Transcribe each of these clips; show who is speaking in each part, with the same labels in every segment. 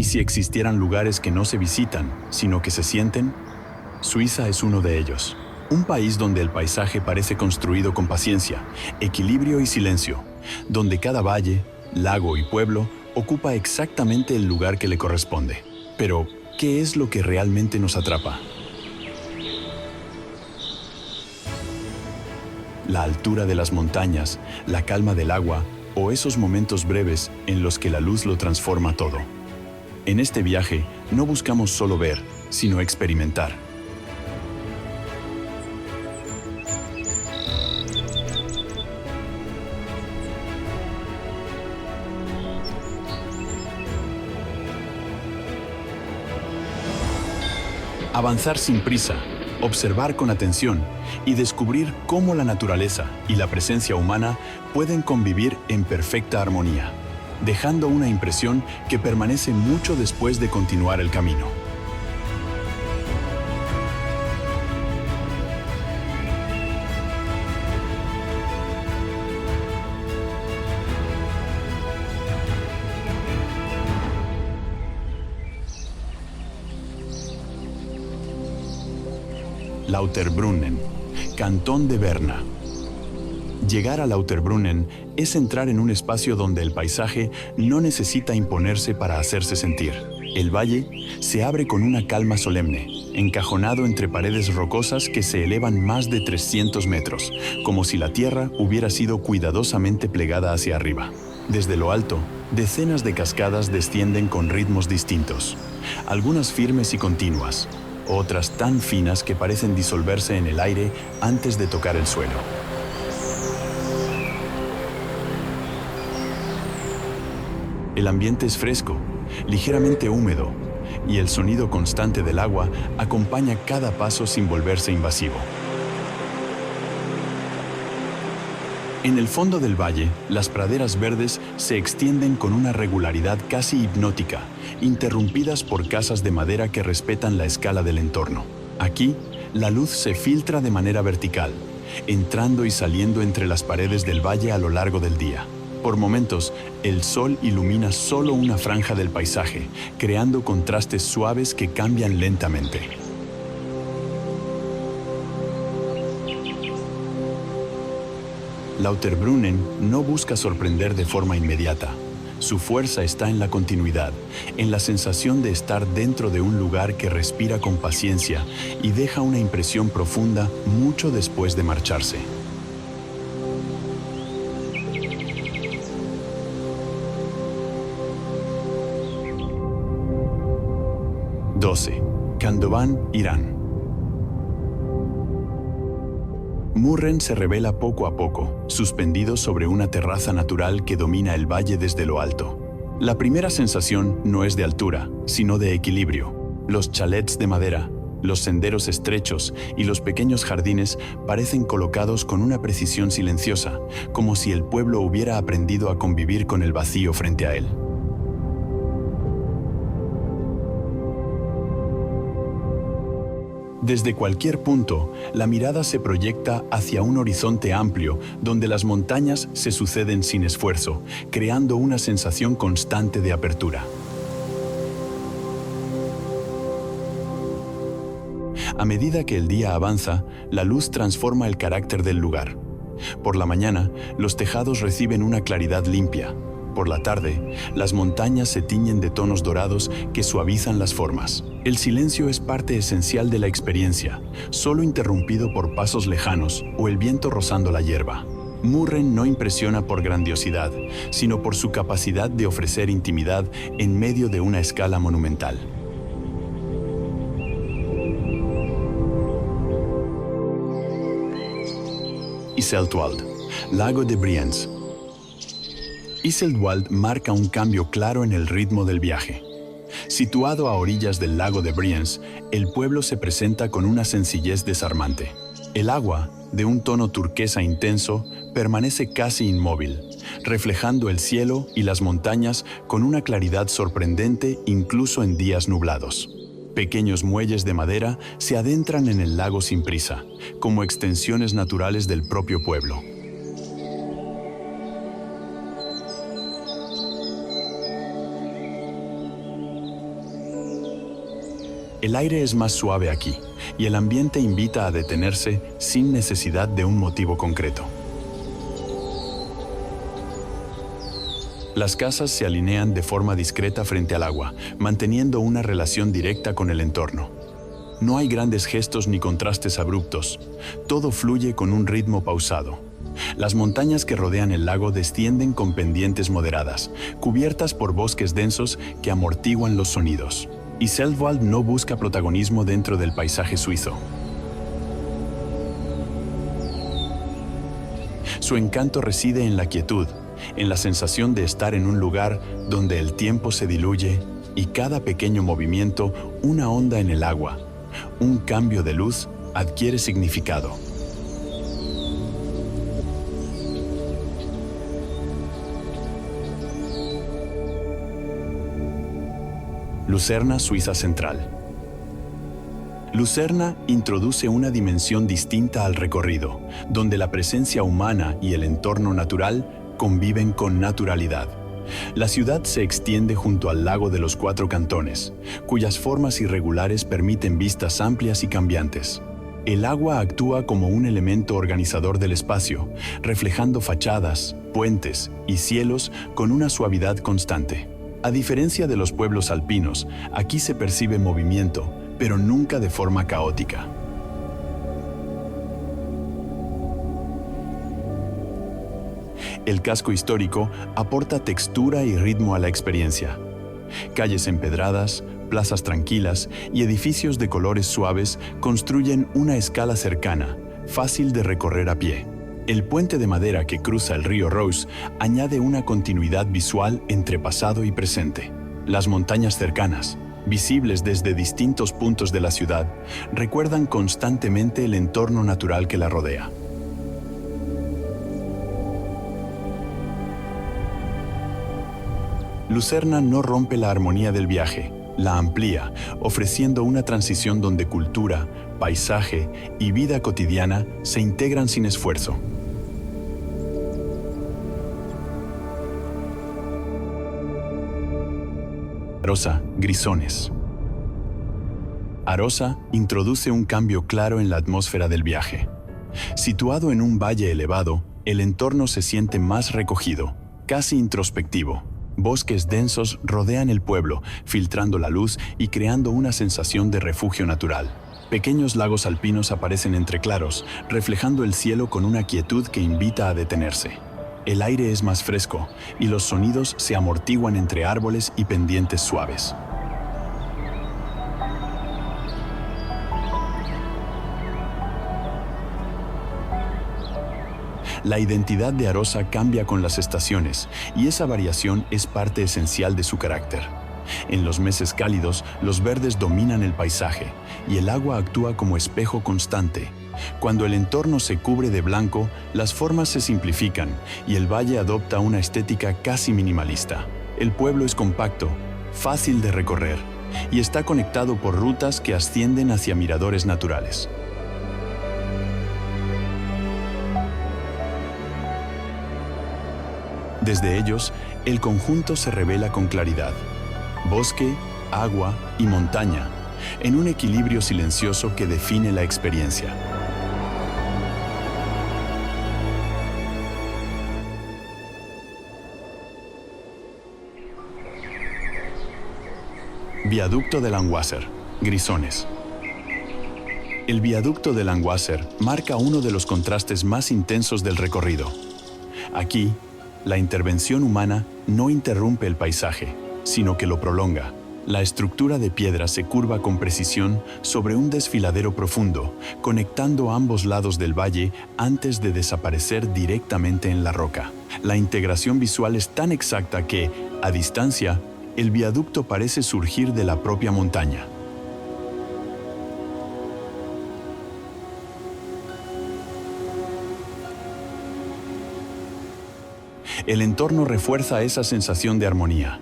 Speaker 1: ¿Y si existieran lugares que no se visitan, sino que se sienten? Suiza es uno de ellos. Un país donde el paisaje parece construido con paciencia, equilibrio y silencio, donde cada valle, lago y pueblo ocupa exactamente el lugar que le corresponde. Pero, ¿qué es lo que realmente nos atrapa? La altura de las montañas, la calma del agua o esos momentos breves en los que la luz lo transforma todo. En este viaje no buscamos solo ver, sino experimentar. Avanzar sin prisa, observar con atención y descubrir cómo la naturaleza y la presencia humana pueden convivir en perfecta armonía, dejando una impresión que permanece mucho después de continuar el camino. Lauterbrunnen, Cantón de Berna. Llegar a Lauterbrunnen es entrar en un espacio donde el paisaje no necesita imponerse para hacerse sentir. El valle se abre con una calma solemne, encajonado entre paredes rocosas que se elevan más de 300 metros, como si la tierra hubiera sido cuidadosamente plegada hacia arriba. Desde lo alto, decenas de cascadas descienden con ritmos distintos, algunas firmes y continuas, otras tan finas que parecen disolverse en el aire antes de tocar el suelo. El ambiente es fresco, ligeramente húmedo, y el sonido constante del agua acompaña cada paso sin volverse invasivo. En el fondo del valle, las praderas verdes se extienden con una regularidad casi hipnótica, interrumpidas por casas de madera que respetan la escala del entorno. Aquí, la luz se filtra de manera vertical, entrando y saliendo entre las paredes del valle a lo largo del día. Por momentos, el sol ilumina solo una franja del paisaje, creando contrastes suaves que cambian lentamente. Lauterbrunnen no busca sorprender de forma inmediata. Su fuerza está en la continuidad, en la sensación de estar dentro de un lugar que respira con paciencia y deja una impresión profunda mucho después de marcharse. Khandovan, Irán. Murren se revela poco a poco, suspendido sobre una terraza natural que domina el valle desde lo alto. La primera sensación no es de altura, sino de equilibrio. Los chalets de madera, los senderos estrechos y los pequeños jardines parecen colocados con una precisión silenciosa, como si el pueblo hubiera aprendido a convivir con el vacío frente a él. Desde cualquier punto, la mirada se proyecta hacia un horizonte amplio donde las montañas se suceden sin esfuerzo, creando una sensación constante de apertura. A medida que el día avanza, la luz transforma el carácter del lugar. Por la mañana, los tejados reciben una claridad limpia. Por la tarde, las montañas se tiñen de tonos dorados que suavizan las formas. El silencio es parte esencial de la experiencia, solo interrumpido por pasos lejanos o el viento rozando la hierba. Murren no impresiona por grandiosidad, sino por su capacidad de ofrecer intimidad en medio de una escala monumental. Iseltwald, Lago de Brienz. Iseltwald marca un cambio claro en el ritmo del viaje. Situado a orillas del lago de Brienz, el pueblo se presenta con una sencillez desarmante. El agua, de un tono turquesa intenso, permanece casi inmóvil, reflejando el cielo y las montañas con una claridad sorprendente incluso en días nublados. Pequeños muelles de madera se adentran en el lago sin prisa, como extensiones naturales del propio pueblo. El aire es más suave aquí, y el ambiente invita a detenerse sin necesidad de un motivo concreto. Las casas se alinean de forma discreta frente al agua, manteniendo una relación directa con el entorno. No hay grandes gestos ni contrastes abruptos. Todo fluye con un ritmo pausado. Las montañas que rodean el lago descienden con pendientes moderadas, cubiertas por bosques densos que amortiguan los sonidos. Y Selvwald no busca protagonismo dentro del paisaje suizo. Su encanto reside en la quietud, en la sensación de estar en un lugar donde el tiempo se diluye y cada pequeño movimiento, una onda en el agua, un cambio de luz, adquiere significado. Lucerna, Suiza Central. Lucerna introduce una dimensión distinta al recorrido, donde la presencia humana y el entorno natural conviven con naturalidad. La ciudad se extiende junto al lago de los Cuatro Cantones, cuyas formas irregulares permiten vistas amplias y cambiantes. El agua actúa como un elemento organizador del espacio, reflejando fachadas, puentes y cielos con una suavidad constante. A diferencia de los pueblos alpinos, aquí se percibe movimiento, pero nunca de forma caótica. El casco histórico aporta textura y ritmo a la experiencia. Calles empedradas, plazas tranquilas y edificios de colores suaves construyen una escala cercana, fácil de recorrer a pie. El puente de madera que cruza el río Rose añade una continuidad visual entre pasado y presente. Las montañas cercanas, visibles desde distintos puntos de la ciudad, recuerdan constantemente el entorno natural que la rodea. Lucerna no rompe la armonía del viaje, la amplía, ofreciendo una transición donde cultura, paisaje y vida cotidiana se integran sin esfuerzo. Arosa, Grisones. Arosa introduce un cambio claro en la atmósfera del viaje. Situado en un valle elevado, el entorno se siente más recogido, casi introspectivo. Bosques densos rodean el pueblo, filtrando la luz y creando una sensación de refugio natural. Pequeños lagos alpinos aparecen entre claros, reflejando el cielo con una quietud que invita a detenerse. El aire es más fresco y los sonidos se amortiguan entre árboles y pendientes suaves. La identidad de Arosa cambia con las estaciones, y esa variación es parte esencial de su carácter. En los meses cálidos, los verdes dominan el paisaje, y el agua actúa como espejo constante. Cuando el entorno se cubre de blanco, las formas se simplifican, y el valle adopta una estética casi minimalista. El pueblo es compacto, fácil de recorrer, y está conectado por rutas que ascienden hacia miradores naturales. Desde ellos, el conjunto se revela con claridad. Bosque, agua y montaña, en un equilibrio silencioso que define la experiencia. Viaducto de Langwasser, Grisones. El viaducto de Langwasser marca uno de los contrastes más intensos del recorrido. Aquí, la intervención humana no interrumpe el paisaje, sino que lo prolonga. La estructura de piedra se curva con precisión sobre un desfiladero profundo, conectando ambos lados del valle antes de desaparecer directamente en la roca. La integración visual es tan exacta que, a distancia, el viaducto parece surgir de la propia montaña. El entorno refuerza esa sensación de armonía.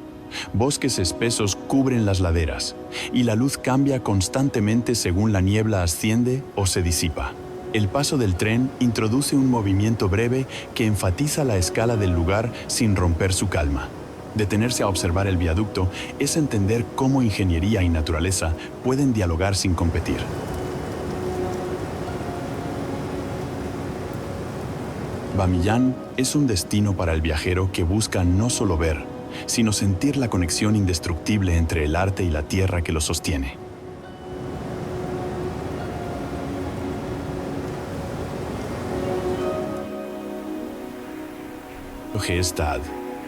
Speaker 1: Bosques espesos cubren las laderas, y la luz cambia constantemente según la niebla asciende o se disipa. El paso del tren introduce un movimiento breve que enfatiza la escala del lugar sin romper su calma. Detenerse a observar el viaducto es entender cómo ingeniería y naturaleza pueden dialogar sin competir. Bamiyan es un destino para el viajero que busca no solo ver, sino sentir la conexión indestructible entre el arte y la tierra que lo sostiene. Gestad,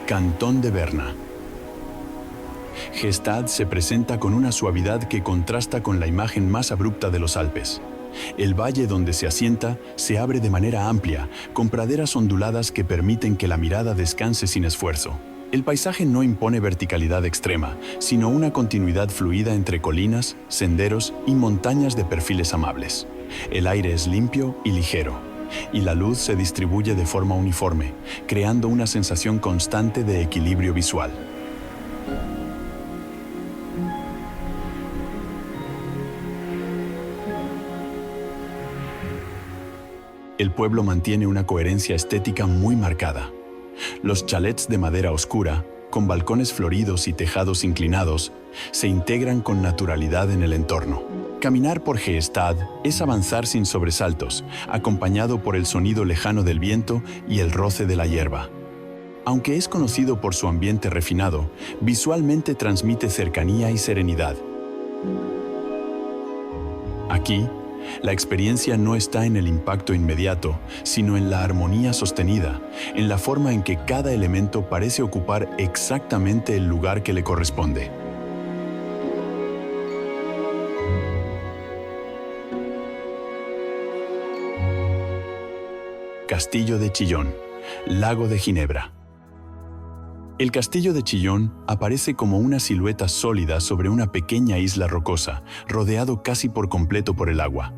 Speaker 1: Cantón de Berna. Gestad se presenta con una suavidad que contrasta con la imagen más abrupta de los Alpes. El valle donde se asienta se abre de manera amplia, con praderas onduladas que permiten que la mirada descanse sin esfuerzo. El paisaje no impone verticalidad extrema, sino una continuidad fluida entre colinas, senderos y montañas de perfiles amables. El aire es limpio y ligero, y la luz se distribuye de forma uniforme, creando una sensación constante de equilibrio visual. El pueblo mantiene una coherencia estética muy marcada. Los chalets de madera oscura, con balcones floridos y tejados inclinados, se integran con naturalidad en el entorno. Caminar por Gestad es avanzar sin sobresaltos, acompañado por el sonido lejano del viento y el roce de la hierba. Aunque es conocido por su ambiente refinado, visualmente transmite cercanía y serenidad. Aquí, la experiencia no está en el impacto inmediato, sino en la armonía sostenida, en la forma en que cada elemento parece ocupar exactamente el lugar que le corresponde. Castillo de Chillón, Lago de Ginebra. El castillo de Chillón aparece como una silueta sólida sobre una pequeña isla rocosa, rodeado casi por completo por el agua.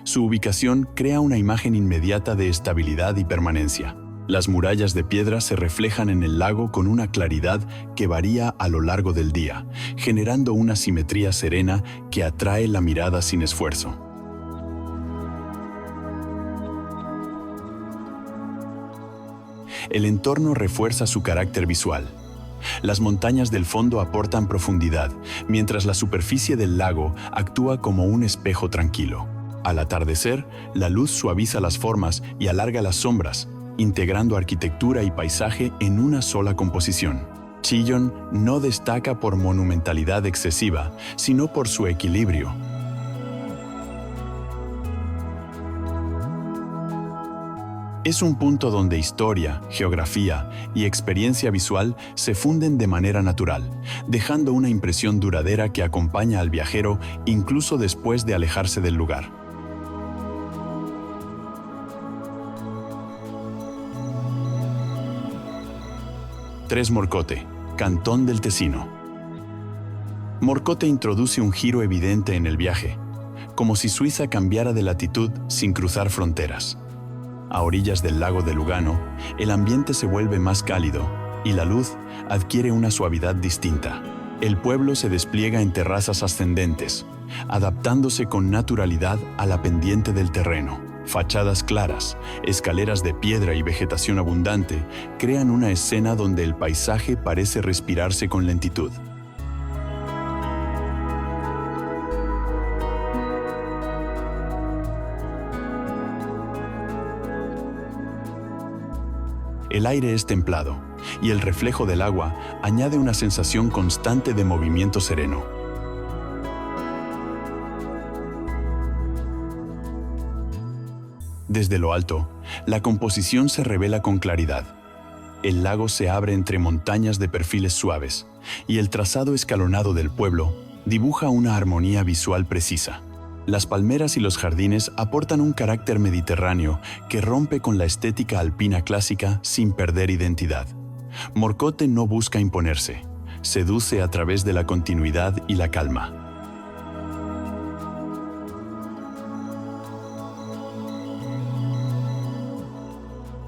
Speaker 1: Su ubicación crea una imagen inmediata de estabilidad y permanencia. Las murallas de piedra se reflejan en el lago con una claridad que varía a lo largo del día, generando una simetría serena que atrae la mirada sin esfuerzo. El entorno refuerza su carácter visual. Las montañas del fondo aportan profundidad, mientras la superficie del lago actúa como un espejo tranquilo. Al atardecer, la luz suaviza las formas y alarga las sombras, integrando arquitectura y paisaje en una sola composición. Chillón no destaca por monumentalidad excesiva, sino por su equilibrio. Es un punto donde historia, geografía y experiencia visual se funden de manera natural, dejando una impresión duradera que acompaña al viajero incluso después de alejarse del lugar. Tres Morcote, Cantón del Tesino. Morcote introduce un giro evidente en el viaje, como si Suiza cambiara de latitud sin cruzar fronteras. A orillas del lago de Lugano, el ambiente se vuelve más cálido y la luz adquiere una suavidad distinta. El pueblo se despliega en terrazas ascendentes, adaptándose con naturalidad a la pendiente del terreno. Fachadas claras, escaleras de piedra y vegetación abundante crean una escena donde el paisaje parece respirarse con lentitud. El aire es templado y el reflejo del agua añade una sensación constante de movimiento sereno. Desde lo alto, la composición se revela con claridad. El lago se abre entre montañas de perfiles suaves y el trazado escalonado del pueblo dibuja una armonía visual precisa. Las palmeras y los jardines aportan un carácter mediterráneo que rompe con la estética alpina clásica sin perder identidad. Morcote no busca imponerse, seduce a través de la continuidad y la calma.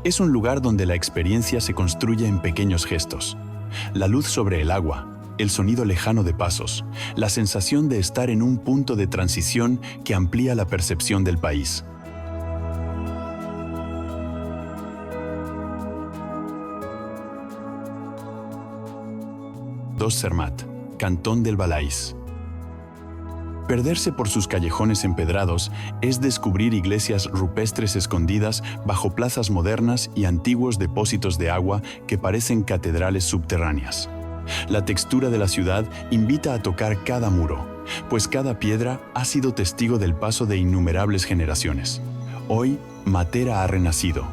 Speaker 1: Es un lugar donde la experiencia se construye en pequeños gestos. La luz sobre el agua, el sonido lejano de pasos, la sensación de estar en un punto de transición que amplía la percepción del país. 2 Zermatt, Cantón del Valais. Perderse por sus callejones empedrados es descubrir iglesias rupestres escondidas bajo plazas modernas y antiguos depósitos de agua que parecen catedrales subterráneas. La textura de la ciudad invita a tocar cada muro, pues cada piedra ha sido testigo del paso de innumerables generaciones. Hoy, Matera ha renacido,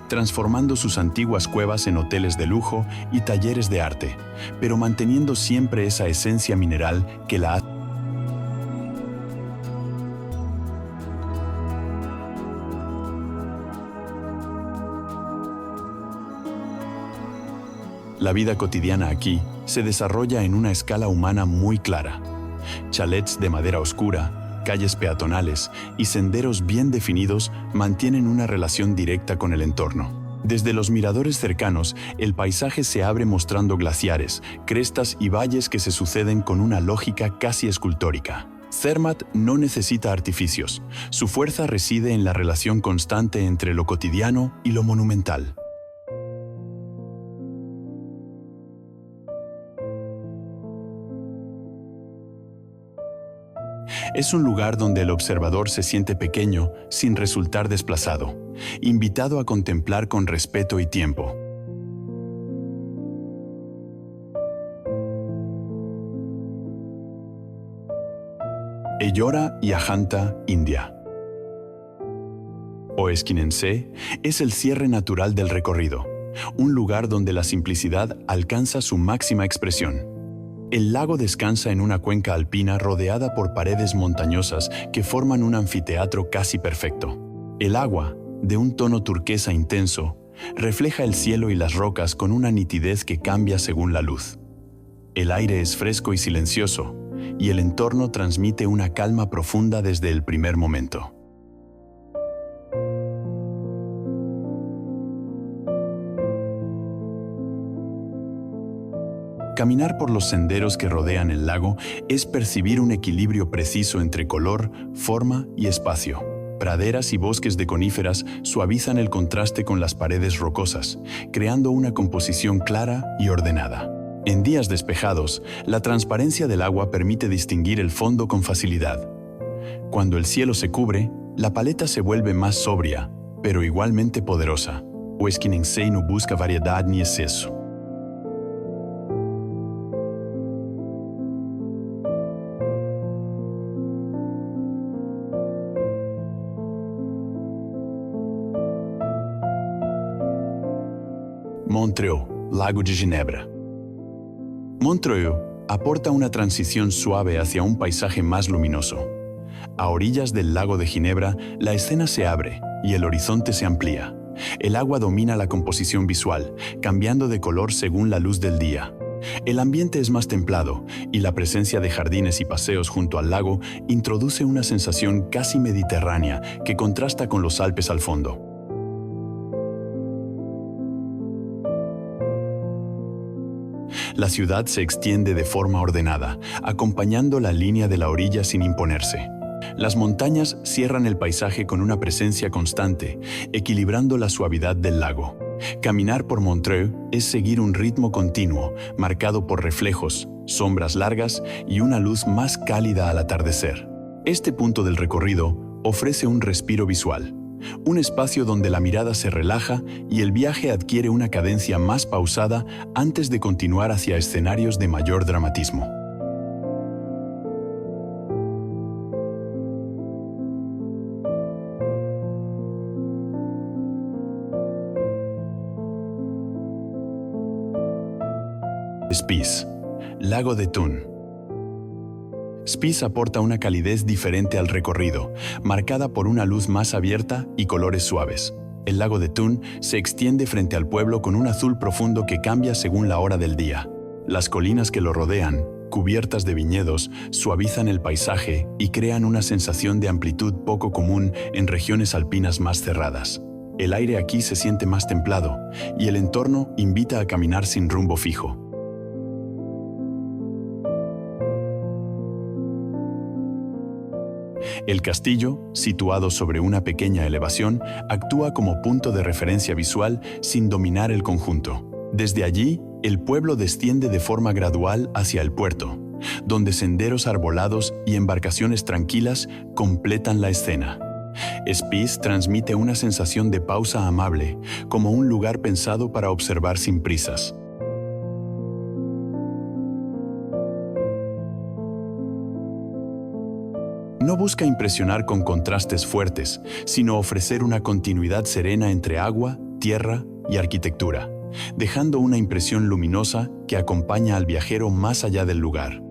Speaker 1: transformando sus antiguas cuevas en hoteles de lujo y talleres de arte, pero manteniendo siempre esa esencia mineral que la ha. La vida cotidiana aquí se desarrolla en una escala humana muy clara. Chalets de madera oscura, calles peatonales y senderos bien definidos mantienen una relación directa con el entorno. Desde los miradores cercanos, el paisaje se abre mostrando glaciares, crestas y valles que se suceden con una lógica casi escultórica. Zermatt no necesita artificios. Su fuerza reside en la relación constante entre lo cotidiano y lo monumental. Es un lugar donde el observador se siente pequeño sin resultar desplazado, invitado a contemplar con respeto y tiempo. Ellora y Ajanta, India. Oesquinense es el cierre natural del recorrido, un lugar donde la simplicidad alcanza su máxima expresión. El lago descansa en una cuenca alpina rodeada por paredes montañosas que forman un anfiteatro casi perfecto. El agua, de un tono turquesa intenso, refleja el cielo y las rocas con una nitidez que cambia según la luz. El aire es fresco y silencioso, y el entorno transmite una calma profunda desde el primer momento. Caminar por los senderos que rodean el lago es percibir un equilibrio preciso entre color, forma y espacio. Praderas y bosques de coníferas suavizan el contraste con las paredes rocosas, creando una composición clara y ordenada. En días despejados, la transparencia del agua permite distinguir el fondo con facilidad. Cuando el cielo se cubre, la paleta se vuelve más sobria, pero igualmente poderosa. Oesquinense no busca variedad ni exceso. Montreux, Lago de Ginebra. Montreux aporta una transición suave hacia un paisaje más luminoso. A orillas del lago de Ginebra, la escena se abre y el horizonte se amplía. El agua domina la composición visual, cambiando de color según la luz del día. El ambiente es más templado y la presencia de jardines y paseos junto al lago introduce una sensación casi mediterránea que contrasta con los Alpes al fondo. La ciudad se extiende de forma ordenada, acompañando la línea de la orilla sin imponerse. Las montañas cierran el paisaje con una presencia constante, equilibrando la suavidad del lago. Caminar por Montreux es seguir un ritmo continuo, marcado por reflejos, sombras largas y una luz más cálida al atardecer. Este punto del recorrido ofrece un respiro visual, un espacio donde la mirada se relaja y el viaje adquiere una cadencia más pausada antes de continuar hacia escenarios de mayor dramatismo. Spies, Lago de Thun. Spies aporta una calidez diferente al recorrido, marcada por una luz más abierta y colores suaves. El lago de Thun se extiende frente al pueblo con un azul profundo que cambia según la hora del día. Las colinas que lo rodean, cubiertas de viñedos, suavizan el paisaje y crean una sensación de amplitud poco común en regiones alpinas más cerradas. El aire aquí se siente más templado y el entorno invita a caminar sin rumbo fijo. El castillo, situado sobre una pequeña elevación, actúa como punto de referencia visual sin dominar el conjunto. Desde allí, El pueblo desciende de forma gradual hacia el puerto, donde senderos arbolados y embarcaciones tranquilas completan la escena. Spies transmite una sensación de pausa amable, como un lugar pensado para observar sin prisas. No busca impresionar con contrastes fuertes, sino ofrecer una continuidad serena entre agua, tierra y arquitectura, dejando una impresión luminosa que acompaña al viajero más allá del lugar.